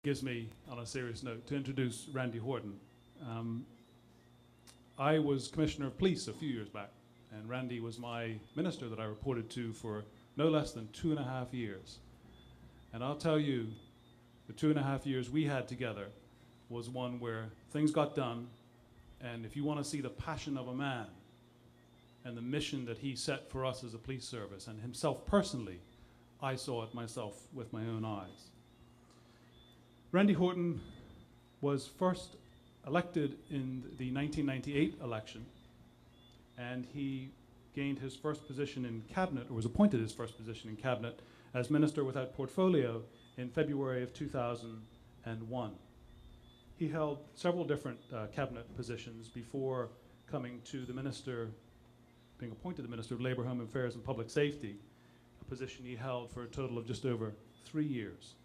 Gives me, on a serious note, to introduce Randy Horton. I was Commissioner of Police a few years back, and Randy was my minister that I reported to for no less than 2.5 years. And I'll tell you, the 2.5 years we had together was one where things got done, and if you want to see the passion of a man and the mission that he set for us as a police service, and himself personally, I saw it myself with my own eyes. Randy Horton was first elected in the 1998 election, and he gained his first position in cabinet, or was appointed his first position in cabinet as Minister without Portfolio in February of 2001. He held several different cabinet positions before coming to the minister, being appointed the Minister of Labour, Home Affairs and Public Safety, a position he held for a total of just over 3 years.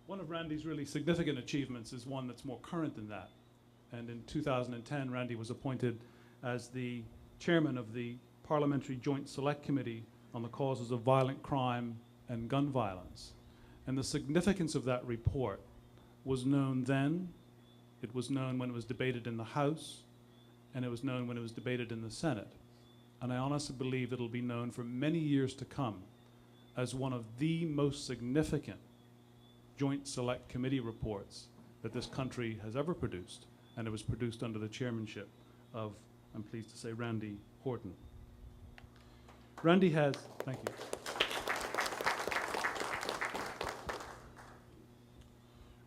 One of Randy's really significant achievements is one that's more current than that. And in 2010, Randy was appointed as the chairman of the Parliamentary Joint Select Committee on the Causes of Violent Crime and Gun Violence. And the significance of that report was known then, it was known when it was debated in the House, and it was known when it was debated in the Senate. And I honestly believe it'll be known for many years to come as one of the most significant Joint Select Committee reports that this country has ever produced, and it was produced under the chairmanship of, I'm pleased to say, Randy Horton. Randy has, thank you.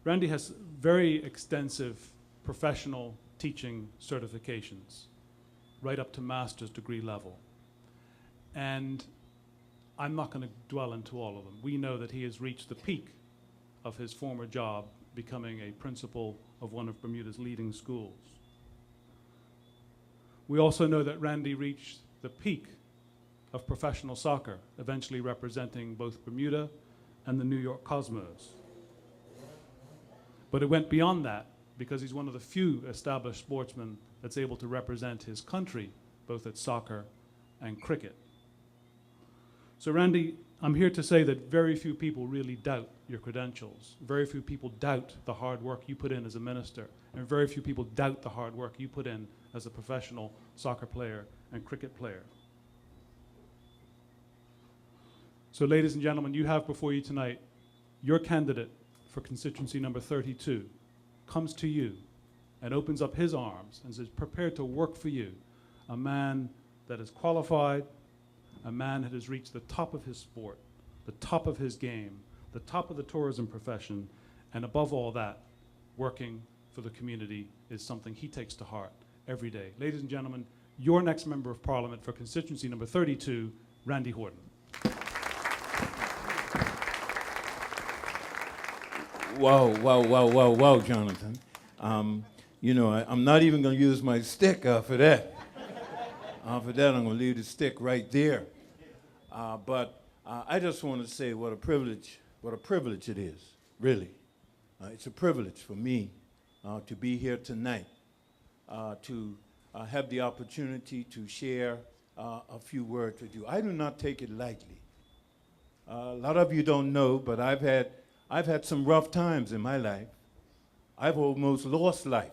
Randy has very extensive professional teaching certifications, right up to master's degree level. And I'm not going to dwell into all of them. We know that he has reached the peak of his former job, becoming a principal of one of Bermuda's leading schools. We also know that Randy reached the peak of professional soccer, eventually representing both Bermuda and the New York Cosmos. But it went beyond that because he's one of the few established sportsmen that's able to represent his country, both at soccer and cricket. So Randy, I'm here to say that very few people really doubt your credentials. Very few people doubt the hard work you put in as a minister, and very few people doubt the hard work you put in as a professional soccer player and cricket player. So ladies and gentlemen, you have before you tonight your candidate for constituency number 32 comes to you and opens up his arms and is prepared to work for you, a man that is qualified, a man that has reached the top of his sport, the top of his game, the top of the tourism profession, and above all that, working for the community is something he takes to heart every day. Ladies and gentlemen, your next member of Parliament for constituency number 32, Randy Horton. Wow, Jonathan. You know, I'm not even going to use my stick for that. For that, I'm going to leave the stick right there. But I just want to say what a privilege it is, really. It's a privilege for me to be here tonight, to have the opportunity to share a few words with you. I do not take it lightly. A lot of you don't know, but I've had some rough times in my life. I've almost lost life.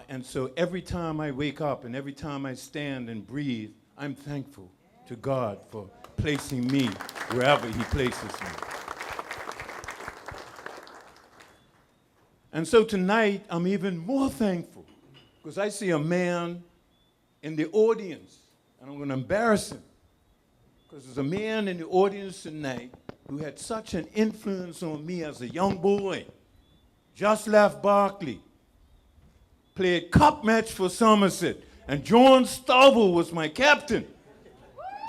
And so every time I wake up and every time I stand and breathe, I'm thankful to God for placing me wherever he places me. And so tonight, I'm even more thankful because I see a man in the audience, and I'm going to embarrass him because there's a man in the audience tonight who had such an influence on me as a young boy. Just left Berkeley, played cup match for Somerset, and John Stovall was my captain.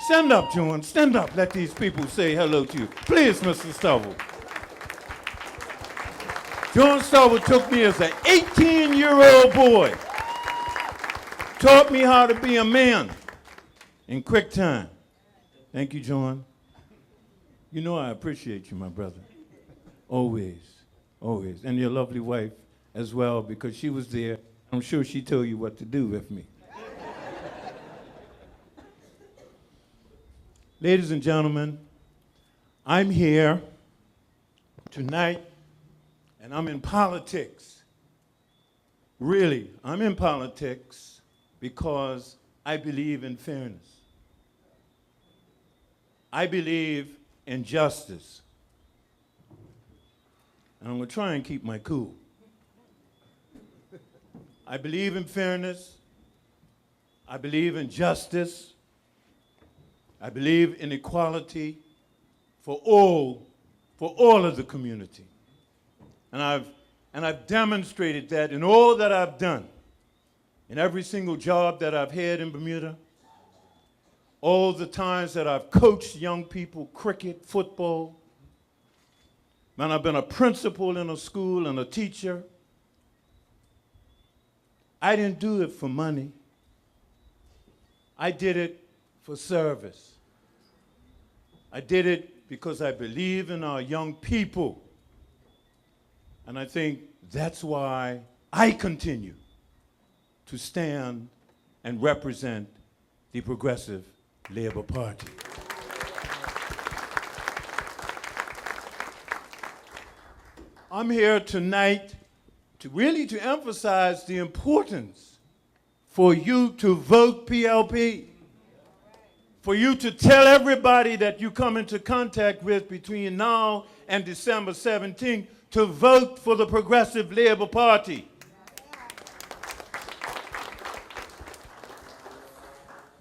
Stand up, John, stand up. Let these people say hello to you. Please, Mr. Stovall. John Stovall took me as an 18-year-old boy, taught me how to be a man in quick time. Thank you, John. You know I appreciate you, my brother. Always, always. And your lovely wife as well, because she was there. I'm sure she told you what to do with me. Ladies and gentlemen, I'm here tonight, and I'm in politics. Really, I'm in politics because I believe in fairness. I believe in justice. And I'm going to try and keep my cool. I believe in fairness. I believe in justice. I believe in equality for all of the community. And I've demonstrated that in all that I've done, in every single job that I've had in Bermuda, all the times that I've coached young people, cricket, football. Man, I've been a principal in a school and a teacher. I didn't do it for money. I did it for service. I did it because I believe in our young people. And I think that's why I continue to stand and represent the Progressive Labour Party. I'm here tonight to emphasize the importance for you to vote PLP, for you to tell everybody that you come into contact with between now and December 17th to vote for the Progressive Labour Party.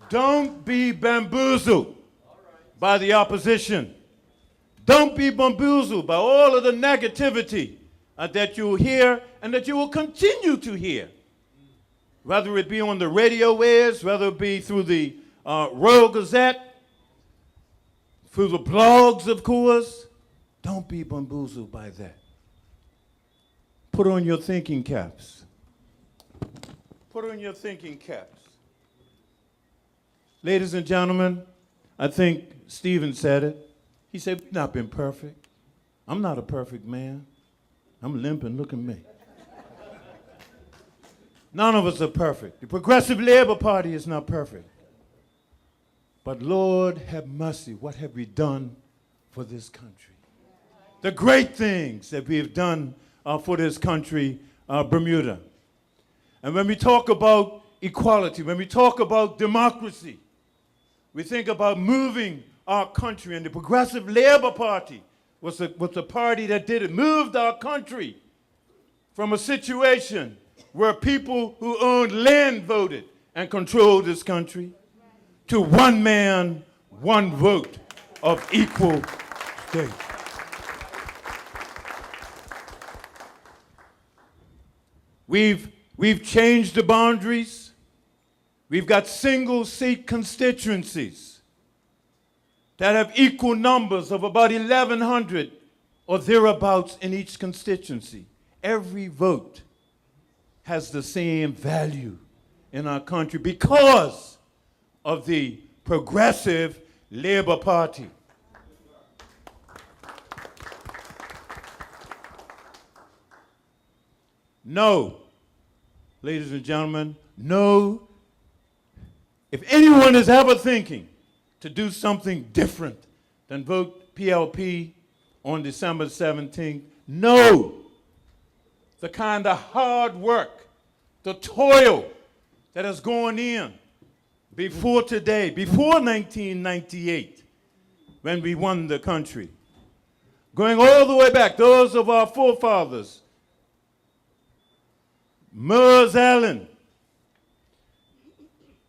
Don't be bamboozled by the opposition. Don't be bamboozled by all of the negativity that you'll hear and that you will continue to hear. Whether it be on the radio waves, whether it be through the Royal Gazette, through the blogs, of course. Don't be bamboozled by that. Put on your thinking caps. Put on your thinking caps. Ladies and gentlemen, I think Stephen said it. He said, we've not been perfect. I'm not a perfect man. I'm limping, look at me. None of us are perfect. The Progressive Labour Party is not perfect. But Lord have mercy, what have we done for this country? The great things that we have done for this country, Bermuda. And when we talk about equality, when we talk about democracy, we think about moving our country, and the Progressive Labour Party was the party that did it, moved our country from a situation where people who owned land voted and controlled this country to one man, one vote of equal state. We've changed the boundaries. We've got single seat constituencies that have equal numbers of about 1,100 or thereabouts in each constituency. Every vote has the same value in our country because of the Progressive Labour Party. No, ladies and gentlemen, no. If anyone is ever thinking to do something different than vote PLP on December 17th, no. The kind of hard work, the toil that has gone in before today, before 1998, when we won the country, going all the way back, those of our forefathers, Mers Allen,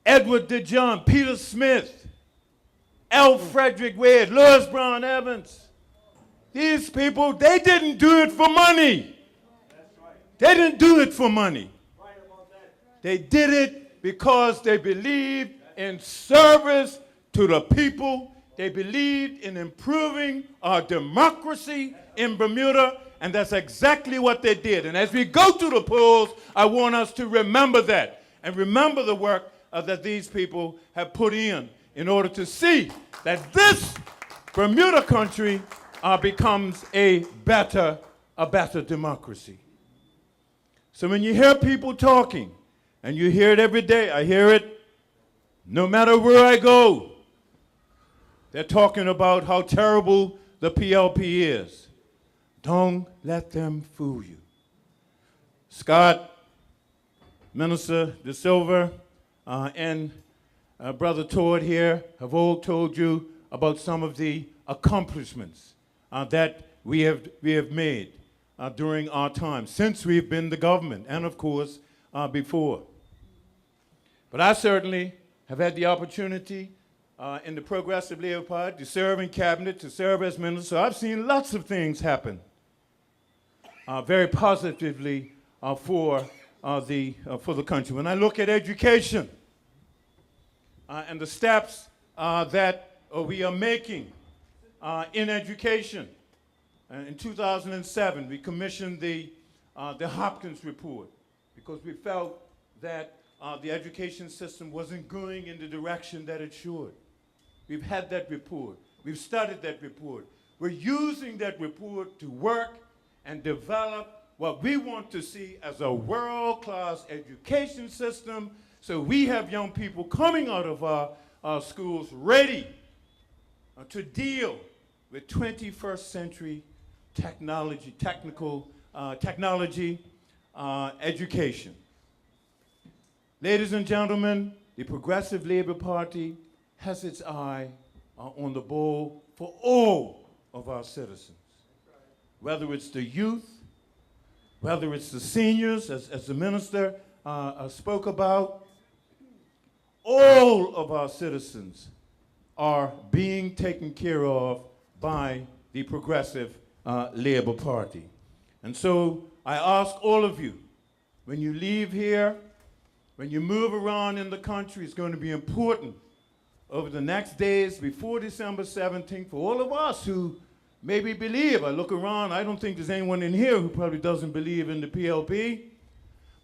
Edward DeJohn, Peter Smith, L. Frederick Wade, Lewis Brown Evans. These people, they didn't do it for money. They didn't do it for money. They did it because they believed in service to the people. They believed in improving our democracy in Bermuda, and that's exactly what they did. And as we go to the polls, I want us to remember that and remember the work that these people have put in order to see that this Bermuda country becomes a better democracy. So when you hear people talking, and you hear it every day, I hear it no matter where I go, they're talking about how terrible the PLP is. Don't let them fool you. Scott, Minister De Silva, and Brother Todd here have all told you about some of the accomplishments that we have made during our time, since we've been the government, and of course, before. But I certainly have had the opportunity in the Progressive Labor Party to serve in cabinet, to serve as minister. So I've seen lots of things happen very positively for the country. When I look at education and the steps that we are making in education, in 2007 we commissioned the Hopkins report because we felt that the education system wasn't going in the direction that it should. We've had that report. We've studied that report. We're using that report to work and develop what we want to see as a world-class education system, so we have young people coming out of our schools ready to deal with 21st century technology, technology education. Ladies and gentlemen, the Progressive Labor Party has its eye on the ball for all of our citizens, whether it's the youth, whether it's the seniors, as the minister spoke about. All of our citizens are being taken care of by the Progressive Labor Party. And so I ask all of you, when you leave here, when you move around in the country, it's going to be important over the next days before December 17th for all of us who maybe believe. I look around, I don't think there's anyone in here who probably doesn't believe in the PLP.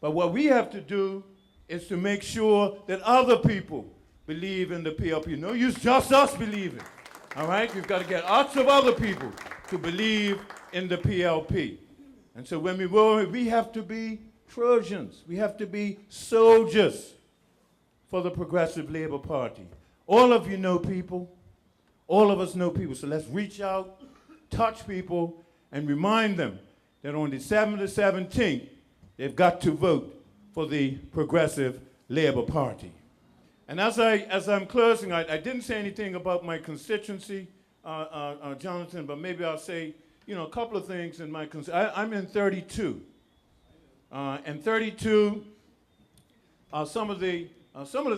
But what we have to do is to make sure that other people believe in the PLP. No use just us believing, all right? We've got to get lots of other people to believe in the PLP. And so when we have to be Trojans. We have to be soldiers for the Progressive Labor Party. All of you know people. All of us know people. So let's reach out, touch people, and remind them that on December the 17th, they've got to vote for the Progressive Labor Party. And as I'm closing, I didn't say anything about my constituency, Jonathan, but maybe I'll say, a couple of things in my constituency. I'm in 32. And 32, some of the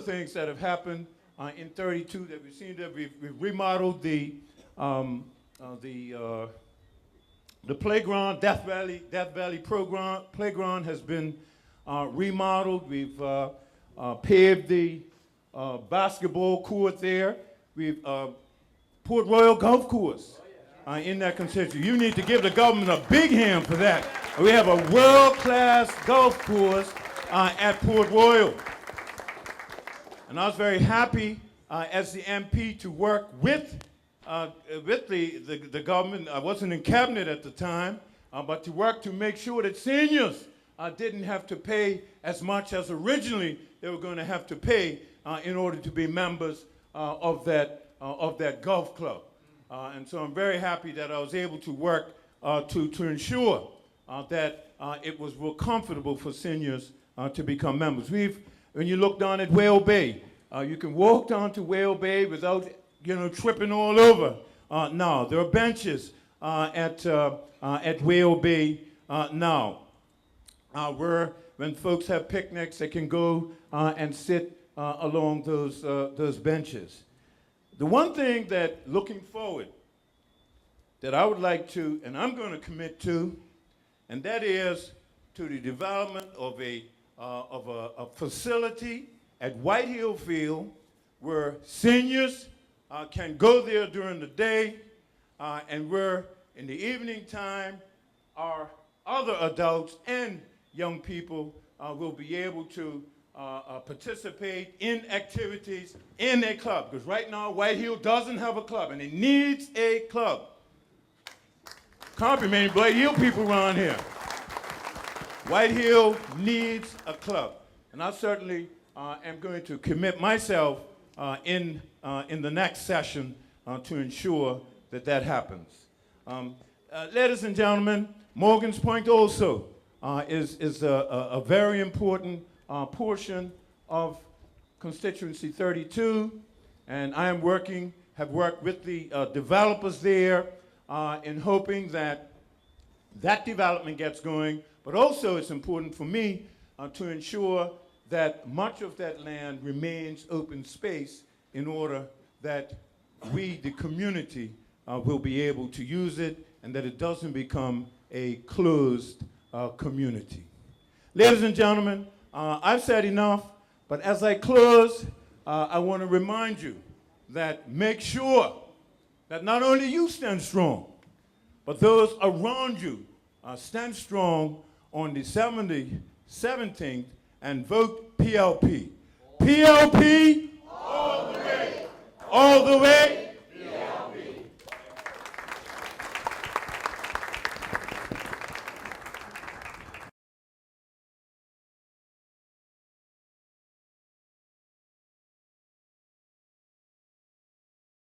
things that have happened in 32 that we've seen that we've remodeled the playground, Death Valley playground has been remodeled. We've paved the basketball court there. We've Port Royal Golf Course in that constituency. You need to give the government a big hand for that. We have a world-class golf course at Port Royal. And I was very happy as the MP to work with the government. I wasn't in cabinet at the time, but to work to make sure that seniors didn't have to pay as much as originally they were going to have to pay in order to be members of that golf club. And so I'm very happy that I was able to work to ensure that it was real comfortable for seniors to become members. When you look down at Whale Bay, you can walk down to Whale Bay without, tripping all over. Now there are benches at Whale Bay now, where when folks have picnics, they can go and sit along those benches. The one thing that, looking forward, that I would like to, and I'm going to commit to, and that is to the development of a facility at White Hill Field where seniors can go there during the day, and where in the evening time our other adults and young people will be able to participate in activities in a club. Because right now White Hill doesn't have a club, and it needs a club. Compliment White Hill people around here. White Hill needs a club, and I certainly am going to commit myself in the next session to ensure that happens. ladies and gentlemen, Morgan's Point also is a very important portion of constituency 32, and I have worked with the developers there in hoping that that development gets going, but also it's important for me to ensure that much of that land remains open space in order that we, the community, will be able to use it and that it doesn't become a closed community. Ladies and gentlemen, I've said enough, but as I close, I want to remind you that make sure that not only you stand strong, but those around you stand strong on December 17th and vote PLP. PLP all the way. All the way.